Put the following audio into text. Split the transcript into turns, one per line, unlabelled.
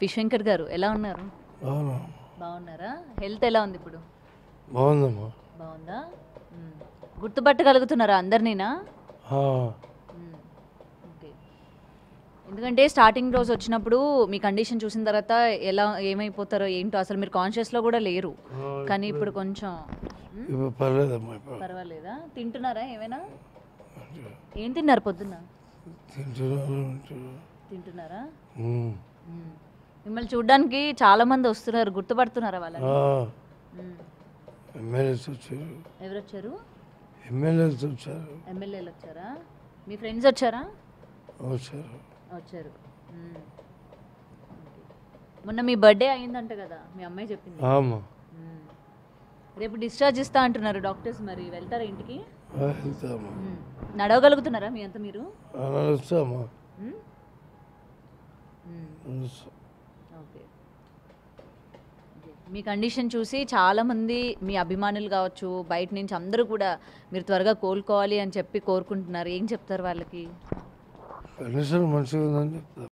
విశ్వంకర్ గారు ఎలా ఉన్నారు?
అవును
బాగున్నారా? హెల్త్ ఎలా ఉంది ఇప్పుడు?
బాగుందమ్మా.
బాగుందా? గుర్తుపట్టగలుగుతున్నారా అందరినీనా?
ఆ,
ఓకే. ఎందుకంటే స్టార్టింగ్ రోజు వచ్చినప్పుడు మీ కండిషన్ చూసిన తర్వాత ఎలా ఏమైపోతారో ఏంటో అసలు మీరు కాన్షియస్లో కూడా లేరు. కానీ ఇప్పుడు కొంచెం
ఇప్పుడు పర్లేదమ్మా. ఇప్పుడు
పర్వాలేదా? తింటున్నారా ఏమైనా? ఏం తిన్నారు పొద్దున్న? తింటున్నారా? మ్మ్. మిమ్మల్ని చూడడానికి చాలా మంది వస్తున్నారు, గుర్తుపడుతున్నారా వాళ్ళని?
ఎమ్మెల్యేస్ వచ్చారు.
ఎవరు వచ్చారు?
ఎమ్మెల్యేస్ వచ్చారు.
ఎమ్మెల్యేలు వచ్చారా? మీ ఫ్రెండ్స్ వచ్చారా?
వచ్చారు.
వచ్చారు. మ్మ్. మొన్న మీ బర్త్డే అయిందంట కదా, మీ అమ్మాయి చెప్పింది.
ఆమా
మ్మ్. రేపు డిశ్చార్జ్ ఇస్తా అంటున్నారు డాక్టర్స్, మరి వెళ్తారా ఇంటికి?
వెళ్తామా.
నడవగలుగుతున్నారా మీ అంతా మీరు?
వస్తామా.
మ్మ్? ఓకే. మీ కండిషన్ చూసి చాలామంది మీ అభిమానులు కావచ్చు, బయట నుంచి అందరూ కూడా మీరు త్వరగా కోలుకోవాలి అని చెప్పి కోరుకుంటున్నారు. ఏం చెప్తారు వాళ్ళకి?
కండిషన్ మంచిగా ఉందని చెప్తారు.